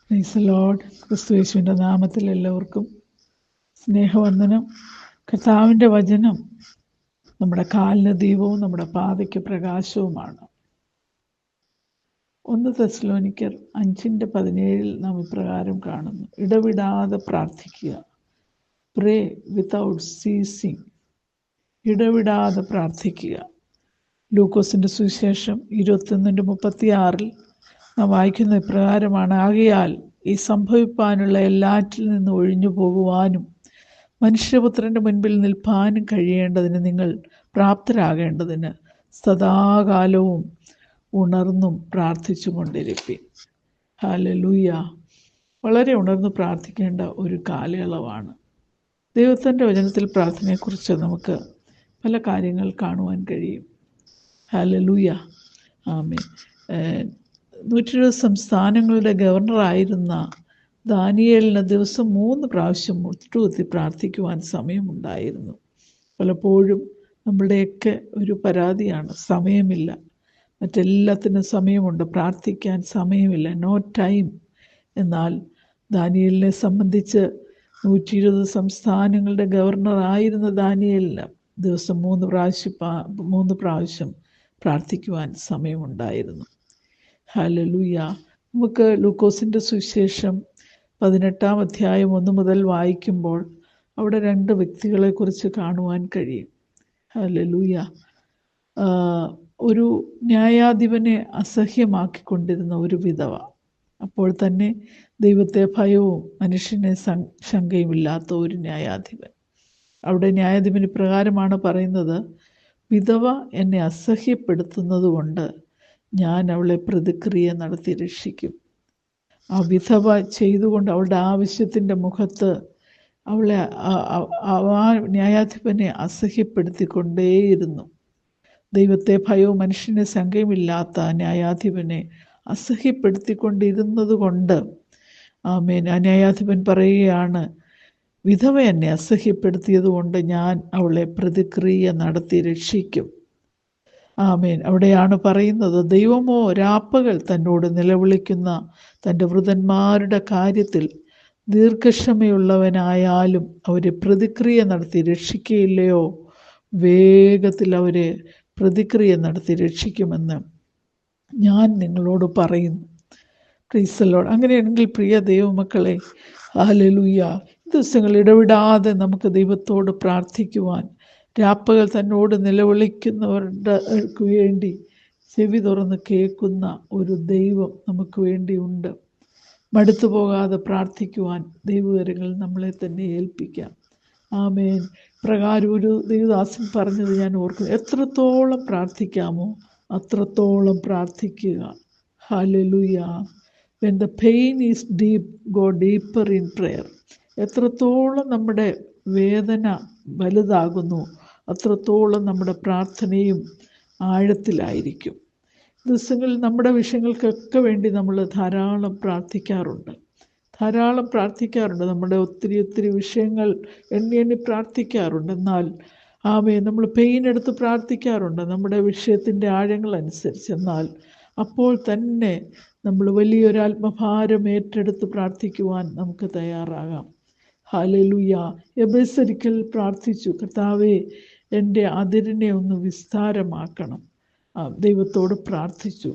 Praise the Lord. ക്രിസ്തുയേശുവിൻ്റെ നാമത്തിൽ എല്ലാവർക്കും സ്നേഹവന്ദനം. കർത്താവിൻ്റെ വചനം നമ്മുടെ കാലിന് ദീപവും നമ്മുടെ പാതയ്ക്ക് പ്രകാശവുമാണ്. 1 തെസ്സലോനിക്കർ 5:17 നാം ഇപ്രകാരം കാണുന്നു: ഇടവിടാതെ പ്രാർത്ഥിക്കുക, പ്രേ വിതൗട്ട് സീസിങ്. ഇടവിടാതെ പ്രാർത്ഥിക്കുക. ലൂക്കോസിൻ്റെ സുവിശേഷം 21:36 നാം വായിക്കുന്ന ഇപ്രകാരമാണ്: ആകയാൽ ഈ സംഭവിപ്പാനുള്ള എല്ലാറ്റിൽ നിന്ന് ഒഴിഞ്ഞു പോകുവാനും മനുഷ്യപുത്രൻ്റെ മുൻപിൽ നിൽപ്പാനും കഴിയേണ്ടതിന് നിങ്ങൾ പ്രാപ്തരാകേണ്ടതിന് സദാകാലവും ഉണർന്നും പ്രാർത്ഥിച്ചു കൊണ്ടിരിപ്പിൻ. ഹല്ലേലൂയ. വളരെ ഉണർന്ന് പ്രാർത്ഥിക്കേണ്ട ഒരു കാലയളവാണ്. ദൈവത്തിൻ്റെ വചനത്തിൽ പ്രാർത്ഥനയെക്കുറിച്ച് നമുക്ക് പല കാര്യങ്ങൾ കാണുവാൻ കഴിയും. ഹല്ലേലൂയ. ആമേൻ. 120 സംസ്ഥാനങ്ങളുടെ ഗവർണറായിരുന്ന ദാനിയേലിന് ദിവസം 3 പ്രാവശ്യം മുട്ടുകുത്തി പ്രാർത്ഥിക്കുവാൻ സമയമുണ്ടായിരുന്നു. പലപ്പോഴും നമ്മുടെയൊക്കെ ഒരു പരാതിയാണ്, സമയമില്ല. മറ്റെല്ലാത്തിനും സമയമുണ്ട്, പ്രാർത്ഥിക്കാൻ സമയമില്ല, നോ ടൈം. എന്നാൽ ദാനിയേലിനെ സംബന്ധിച്ച് 120 സംസ്ഥാനങ്ങളുടെ ഗവർണറായിരുന്ന ദാനിയേലിന് ദിവസം 3 പ്രാവശ്യം പ്രാർത്ഥിക്കുവാൻ സമയമുണ്ടായിരുന്നു. ഹല്ലേലൂയ. നമുക്ക് ലൂക്കോസിൻ്റെ സുവിശേഷം 18-ാം അധ്യായം 1 മുതൽ വായിക്കുമ്പോൾ അവിടെ 2 വ്യക്തികളെക്കുറിച്ച് കാണുവാൻ കഴിയും. ഹല്ലേലൂയ. ഒരു ന്യായാധിപനെ അസഹ്യമാക്കിക്കൊണ്ടിരുന്ന ഒരു വിധവ, അപ്പോൾ തന്നെ ദൈവത്തെ ഭയവും മനുഷ്യനെ ശങ്കയുമില്ലാത്ത ഒരു ന്യായാധിപൻ. അവിടെ ന്യായാധിപൻ ഇപ്രകാരമാണ് പറയുന്നത്: വിധവ എന്നെ അസഹ്യപ്പെടുത്തുന്നത് കൊണ്ട് ഞാൻ അവളെ പ്രതിക്രിയ നടത്തി രക്ഷിക്കും. ആ വിധവ ചെയ്തുകൊണ്ട് അവളുടെ ആവശ്യത്തിൻ്റെ മുഖത്ത് അവളെ ആ ന്യായാധിപനെ അസഹ്യപ്പെടുത്തിക്കൊണ്ടേയിരുന്നു. ദൈവത്തെ ഭയവും മനുഷ്യനെ ശങ്കയുമില്ലാത്ത ന്യായാധിപനെ അസഹ്യപ്പെടുത്തിക്കൊണ്ടിരുന്നത് കൊണ്ട് ആമേൻ, ആ ന്യായാധിപൻ പറയുകയാണ്: വിധവ എന്നെ അസഹ്യപ്പെടുത്തിയത് കൊണ്ട് ഞാൻ അവളെ പ്രതിക്രിയ നടത്തി രക്ഷിക്കും. ആമേൻ. അവിടെയാണ് പറയുന്നത്: ദൈവമോ രാപ്പകൽ തന്നോട് നിലവിളിക്കുന്ന തൻ്റെ വൃതന്മാരുടെ കാര്യത്തിൽ ദീർഘക്ഷമയുള്ളവനായാലും അവരെ പ്രതിക്രിയ നടത്തി രക്ഷിക്കുകയില്ലയോ? വേഗത്തിൽ അവരെ പ്രതിക്രിയ നടത്തി രക്ഷിക്കുമെന്ന് ഞാൻ നിങ്ങളോട് പറയുന്നു. Praise the Lord. അങ്ങനെയാണെങ്കിൽ പ്രിയ ദൈവമക്കളെ, ഹല്ലേലൂയ, ദിവസങ്ങൾ ഇടവിടാതെ നമുക്ക് ദൈവത്തോട് പ്രാർത്ഥിക്കുവാൻ, രാപ്പകൽ തന്നോട് നിലവിളിക്കുന്നവരുടെ വേണ്ടി ചെവി തുറന്ന് കേൾക്കുന്ന ഒരു ദൈവം നമുക്ക് വേണ്ടിയുണ്ട്. മടുത്തു പോകാതെ പ്രാർത്ഥിക്കുവാൻ ദൈവകരങ്ങൾ നമ്മളെ തന്നെ ഏൽപ്പിക്കാം. ആമേൻ. പ്രകാരം ഒരു ദൈവദാസൻ പറഞ്ഞത് ഞാൻ ഓർക്കുന്നു: എത്രത്തോളം പ്രാർത്ഥിക്കാമോ അത്രത്തോളം പ്രാർത്ഥിക്കുക. Hallelujah. When the pain is deep, go deeper in prayer. എത്രത്തോളം നമ്മുടെ വേദന വലുതാകുന്നു അത്രത്തോളം നമ്മുടെ പ്രാർത്ഥനയും ആഴത്തിലായിരിക്കും. ദിവസങ്ങളിൽ നമ്മുടെ വിഷയങ്ങൾക്കൊക്കെ വേണ്ടി നമ്മൾ ധാരാളം പ്രാർത്ഥിക്കാറുണ്ട്. നമ്മുടെ ഒത്തിരി വിഷയങ്ങൾ എണ്ണി പ്രാർത്ഥിക്കാറുണ്ട്. എന്നാൽ നമ്മൾ പെയിൻ എടുത്ത് പ്രാർത്ഥിക്കാറുണ്ട് നമ്മുടെ വിഷയത്തിൻ്റെ ആഴങ്ങൾ അനുസരിച്ച്. എന്നാൽ അപ്പോൾ തന്നെ നമ്മൾ വലിയൊരു ആത്മഭാരം ഏറ്റെടുത്ത് പ്രാർത്ഥിക്കുവാൻ നമുക്ക് തയ്യാറാകാം. ഹല്ലേലൂയ. എബേസ് ഒരിക്കൽ പ്രാർത്ഥിച്ചു: കർത്താവേ, എൻ്റെ അതിരിനെ ഒന്ന് വിസ്താരമാക്കണം. ദൈവത്തോട് പ്രാർത്ഥിച്ചു.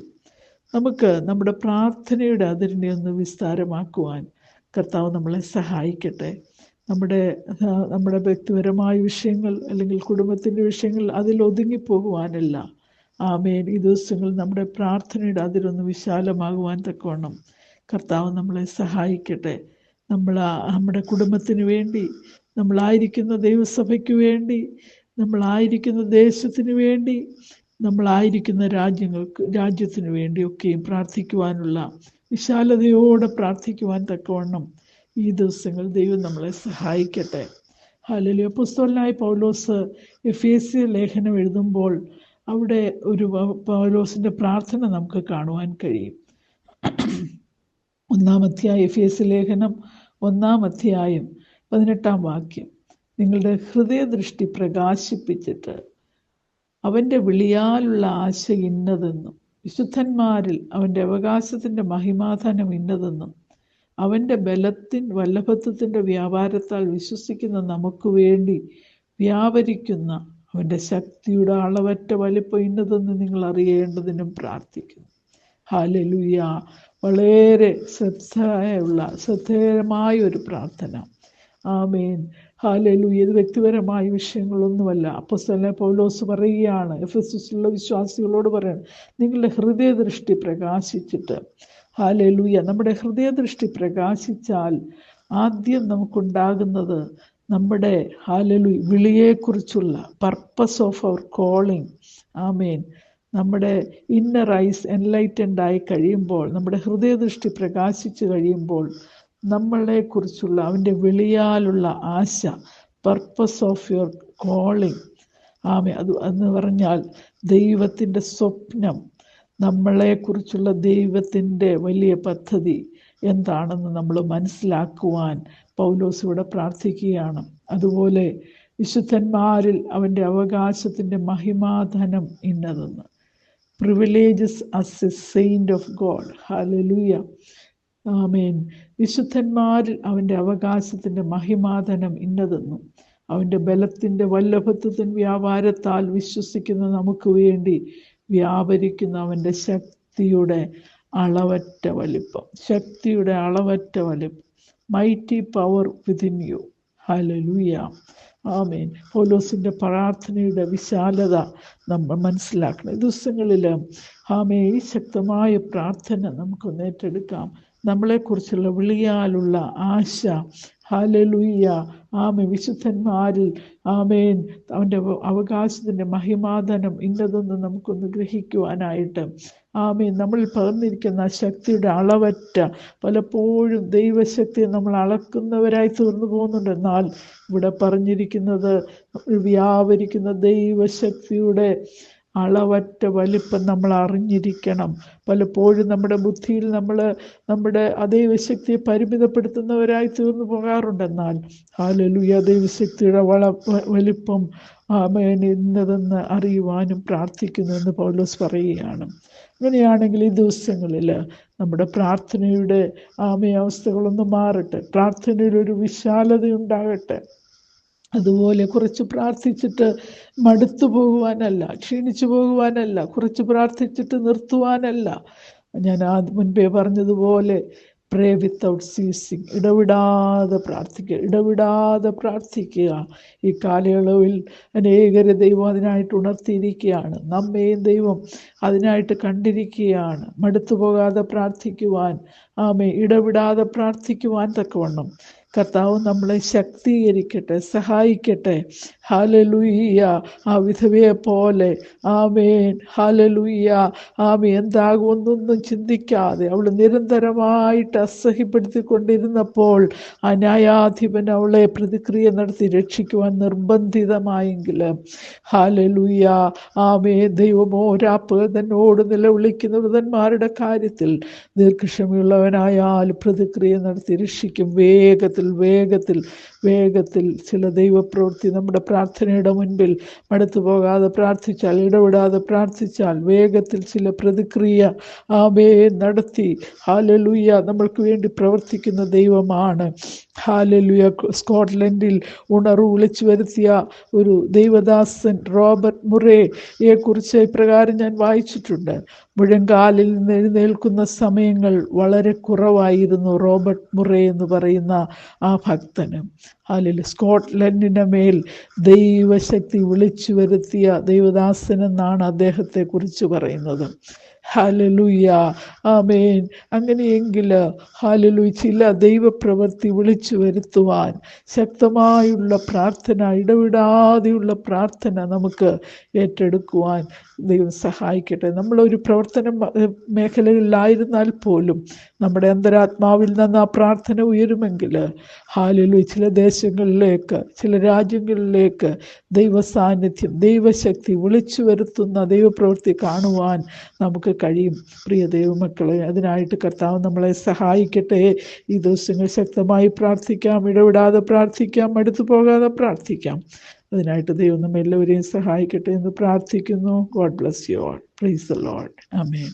നമുക്ക് നമ്മുടെ പ്രാർത്ഥനയുടെ അതിരിനെ ഒന്ന് വിസ്താരമാക്കുവാൻ കർത്താവ് നമ്മളെ സഹായിക്കട്ടെ. നമ്മുടെ വ്യക്തിപരമായ വിഷയങ്ങൾ അല്ലെങ്കിൽ കുടുംബത്തിൻ്റെ വിഷയങ്ങൾ അതിൽ ഒതുങ്ങിപ്പോകുവാനല്ല. ആമേൻ. ഈ ദിവസങ്ങളിൽ നമ്മുടെ പ്രാർത്ഥനയുടെ അതിരൊന്ന് വിശാലമാകുവാൻ തക്കവണ്ണം കർത്താവ് നമ്മളെ സഹായിക്കട്ടെ. നമ്മുടെ കുടുംബത്തിന് വേണ്ടി, നമ്മളായിരിക്കുന്ന ദൈവസഭയ്ക്ക് വേണ്ടി, നമ്മളായിരിക്കുന്ന ദേശത്തിന് വേണ്ടി, നമ്മളായിരിക്കുന്ന രാജ്യത്തിന് വേണ്ടിയൊക്കെയും പ്രാർത്ഥിക്കുവാനുള്ള വിശാലതയോടെ പ്രാർത്ഥിക്കുവാൻ തക്കവണ്ണം ഈ ദിവസങ്ങൾ ദൈവം നമ്മളെ സഹായിക്കട്ടെ. ഹല്ലേലൂയ. അപ്പോസ്തലനായ പൗലോസ് എഫേസ്യ ലേഖനം എഴുതുമ്പോൾ അവിടെ ഒരു പൗലോസിൻ്റെ പ്രാർത്ഥന നമുക്ക് കാണുവാൻ കഴിയും. 1-ാം അധ്യായം, എഫേസ്യ ലേഖനം 1-ാം അധ്യായം 18-ാം വാക്യം: നിങ്ങളുടെ ഹൃദയദൃഷ്ടി പ്രകാശിപ്പിച്ചിട്ട് അവൻ്റെ വിളിയാലുള്ള ആശ ഇന്നതെന്നും വിശുദ്ധന്മാരിൽ അവൻ്റെ അവകാശത്തിൻ്റെ മഹിമാധനം ഇന്നതെന്നും അവൻ്റെ വല്ലഭത്വത്തിൻ്റെ വ്യാപാരത്താൽ വിശ്വസിക്കുന്ന നമുക്ക് വേണ്ടി വ്യാപരിക്കുന്ന അവൻ്റെ ശക്തിയുടെ അളവറ്റ വലിപ്പം ഇന്നതെന്ന് നിങ്ങൾ അറിയേണ്ടതിനും പ്രാർത്ഥിക്കുന്നു. ഹല്ലേലൂയ. വളരെ ശ്രദ്ധേയമായ ഒരു പ്രാർത്ഥന. ആമേൻ. ഹല്ലേലൂയ. ഇത് വ്യക്തിപരമായ വിഷയങ്ങളൊന്നുമല്ല. അപ്പോസ്തലനായ പൗലോസ് പറയുകയാണ്, എഫെസസിലുള്ള വിശ്വാസികളോട് പറയണം, നിങ്ങളുടെ ഹൃദയദൃഷ്ടി പ്രകാശിച്ചിട്ട്. ഹല്ലേലൂയ. നമ്മുടെ ഹൃദയദൃഷ്ടി പ്രകാശിച്ചാൽ ആദ്യം നമുക്കുണ്ടാകുന്നത് നമ്മുടെ ഹല്ലേലൂയ വിളിയെക്കുറിച്ചുള്ള പർപ്പസ് ഓഫ് അവർ കോളിംഗ്. ആമേൻ. നമ്മുടെ ഇന്നർ ഐസ് എൻലൈറ്റൻഡ് ആയി കഴിയുമ്പോൾ, നമ്മുടെ ഹൃദയദൃഷ്ടി പ്രകാശിച്ചു കഴിയുമ്പോൾ നമ്മളെക്കുറിച്ചുള്ള അവൻ്റെ വിളിയാലുള്ള ആശ, പർപ്പസ് ഓഫ് യുവർ കോളിംഗ്. ആമേ. എന്ന് പറഞ്ഞാൽ ദൈവത്തിൻ്റെ സ്വപ്നം, നമ്മളെക്കുറിച്ചുള്ള ദൈവത്തിൻ്റെ വലിയ പദ്ധതി എന്താണെന്ന് നമ്മൾ മനസ്സിലാക്കുവാൻ പൗലോസ് ഇവിടെ പ്രാർത്ഥിക്കുകയാണ്. അതുപോലെ വിശുദ്ധന്മാരിൽ അവൻ്റെ അവകാശത്തിൻ്റെ മഹിമാധനം ഇന്നതെന്ന്. Privileges as a saint of God. ഹല്ലേലൂയ. ആമേൻ. വിശുദ്ധന്മാരിൽ അവൻ്റെ അവകാശത്തിൻ്റെ മഹിമാധനം ഇന്നതെന്നും അവൻ്റെ ബലത്തിൻ്റെ വല്ലഭത്വത്തിൻ വ്യാപാരത്താൽ വിശ്വസിക്കുന്ന നമുക്ക് വേണ്ടി വ്യാപരിക്കുന്ന അവൻ്റെ ശക്തിയുടെ അളവറ്റ വലിപ്പം. ശക്തിയുടെ അളവറ്റ വലിപ്പം. Mighty power within you. ഹല്ലേലൂയ. ആമേൻ. പൗലോസിൻ്റെ പ്രാർത്ഥനയുടെ വിശാലത നമ്മൾ മനസ്സിലാക്കണം. ഈ ദിവസങ്ങളിൽ ആമേൻ ഈ ശക്തമായ പ്രാർത്ഥന നമുക്കൊന്ന് ഏറ്റെടുക്കാം. നമ്മളെക്കുറിച്ചുള്ള വിളിയാലുള്ള ആശ. ഹല്ലേലൂയ. ആമേൻ. വിശുദ്ധന്മാരിൽ ആമേൻ അവൻ്റെ അവകാശത്തിൻ്റെ മഹിമാധനം ഇന്നതെന്ന് നമുക്കൊന്ന് ഗ്രഹിക്കുവാനായിട്ട് ആമേൻ നമ്മളിൽ പകർന്നിരിക്കുന്ന ശക്തിയുടെ അളവറ്റ, പലപ്പോഴും ദൈവശക്തിയെ നമ്മൾ അളക്കുന്നവരായി തീർന്നു പോകുന്നുണ്ട്. എന്നാൽ ഇവിടെ പറഞ്ഞിരിക്കുന്നത് വ്യാപരിക്കുന്ന ദൈവശക്തിയുടെ അളവറ്റ വലിപ്പം നമ്മൾ അറിഞ്ഞിരിക്കണം. പലപ്പോഴും നമ്മുടെ ബുദ്ധിയിൽ നമ്മുടെ ദൈവശക്തിയെ പരിമിതപ്പെടുത്തുന്നവരായി തീർന്നു പോകാറുണ്ടെന്നാൽ ഹല്ലേലൂയ ദൈവശക്തിയുടെ വലിപ്പം ആമേൻ ഇന്നതെന്ന് അറിയുവാനും പ്രാർത്ഥിക്കുന്നു എന്ന് പൗലോസ് പറയുകയാണ്. അങ്ങനെയാണെങ്കിൽ ഈ ദിവസങ്ങളിൽ നമ്മുടെ പ്രാർത്ഥനയുടെ അവസ്ഥകളൊന്ന് മാറട്ടെ. പ്രാർത്ഥനയിലൊരു വിശാലതയുണ്ടാകട്ടെ. അതുപോലെ കുറച്ച് പ്രാർത്ഥിച്ചിട്ട് മടുത്തു പോകുവാനല്ല, ക്ഷീണിച്ചു പോകുവാനല്ല, കുറച്ച് പ്രാർത്ഥിച്ചിട്ട് നിർത്തുവാനല്ല. ഞാൻ മുൻപേ പറഞ്ഞതുപോലെ പ്രേ വിത്തൗട്ട് സീസിങ്. ഇടവിടാതെ പ്രാർത്ഥിക്കുക. ഈ കാലയളവിൽ അനേകരെ ദൈവം അതിനായിട്ട് ഉണർത്തിയിരിക്കുകയാണ്. നമ്മയും ദൈവം അതിനായിട്ട് കണ്ടിരിക്കുകയാണ്. മടുത്തു പോകാതെ പ്രാർത്ഥിക്കുവാൻ, ഇടവിടാതെ പ്രാർത്ഥിക്കുവാൻ തക്കവണ്ണം കർത്താവ് നമ്മളെ ശക്തീകരിക്കട്ടെ, സഹായിക്കട്ടെ. ഹല്ലേലൂയ. ആ വിധവയെ പോലെ ആമേൻ. ഹല്ലേലൂയ. എന്താകുമെന്നൊന്നും ചിന്തിക്കാതെ അവൾ നിരന്തരമായിട്ട് അസഹ്യപ്പെടുത്തിക്കൊണ്ടിരുന്നപ്പോൾ ആ ന്യായാധിപൻ അവളെ പ്രതിക്രിയ നടത്തി രക്ഷിക്കുവാൻ നിർബന്ധിതമായെങ്കിൽ ഹല്ലേലൂയ. ദൈവമോ തന്നോട് നിലവിളിക്കുന്ന വൃതന്മാരുടെ കാര്യത്തിൽ ദീർഘക്ഷമയുള്ളവനായാൽ പ്രതിക്രിയ നടത്തി രക്ഷിക്കും. വേഗത്തിൽ ചില ദൈവപ്രവൃത്തി നമ്മുടെ പ്രാർത്ഥനയുടെ മുൻപിൽ മടുത്തു പോകാതെ പ്രാർത്ഥിച്ചാൽ, ഇടപെടാതെ പ്രാർത്ഥിച്ചാൽ വേഗത്തിൽ ചില പ്രതിക്രിയ നടത്തി ഹല്ലേലൂയ നമ്മൾക്ക് വേണ്ടി പ്രവർത്തിക്കുന്ന ദൈവമാണ്. ഹല്ലേലൂയ. സ്കോട്ട്ലൻഡിൽ ഉണർവ് വിളിച്ചു വരുത്തിയ ഒരു ദൈവദാസൻ റോബർട്ട് മുറേയെ കുറിച്ച് ഇപ്രകാരം ഞാൻ വായിച്ചിട്ടുണ്ട്. മുഴങ്കാലിൽ നിന്ന് എഴുന്നേൽക്കുന്ന സമയങ്ങൾ വളരെ കുറവായിരുന്നു റോബർട്ട് മുറേ എന്ന് പറയുന്ന ആ ഭക്തന്. ഹല്ലേലൂയ. സ്കോട്ട്ലൻഡിന്റെ മേൽ ദൈവശക്തി വിളിച്ചു വരുത്തിയ ദൈവദാസൻ എന്നാണ് അദ്ദേഹത്തെ കുറിച്ച് പറയുന്നത്. ഹല്ലേലൂയ. ആമേൻ. അങ്ങനെയെങ്കിൽ ഹല്ലേലൂയ ചില ദൈവപ്രവൃത്തി വിളിച്ചു വരുത്തുവാൻ ശക്തമായുള്ള പ്രാർത്ഥന, ഇടവിടാതെയുള്ള പ്രാർത്ഥന നമുക്ക് ഏറ്റെടുക്കുവാൻ ദൈവം സഹായിക്കട്ടെ. നമ്മളൊരു പ്രവർത്തന മേഖലകളിലായിരുന്നാൽ പോലും നമ്മുടെ അന്തരാത്മാവിൽ നിന്ന് ആ പ്രാർത്ഥന ഉയരുമെങ്കിൽ ഹല്ലേലൂയ ചില ദേശങ്ങളിലേക്ക്, ചില രാജ്യങ്ങളിലേക്ക് ദൈവ സാന്നിധ്യം, ദൈവശക്തി വിളിച്ചു വരുത്തുന്ന ദൈവപ്രവൃത്തി കാണുവാൻ നമുക്ക് കഴിയും. പ്രിയ ദൈവമക്കളെ, അതിനായിട്ട് കർത്താവ് നമ്മളെ സഹായിക്കട്ടെ. ഈ ദിവസങ്ങൾ ശക്തമായി പ്രാർത്ഥിക്കാം, ഇടവിടാതെ പ്രാർത്ഥിക്കാം, മടുത്തു പോകാതെ പ്രാർത്ഥിക്കാം. അതിനായിട്ട് ദൈവം നമ്മെല്ലാവരെയും സഹായിക്കട്ടെ എന്ന് പ്രാർത്ഥിക്കുന്നു. God bless you all. Praise the Lord. Amen.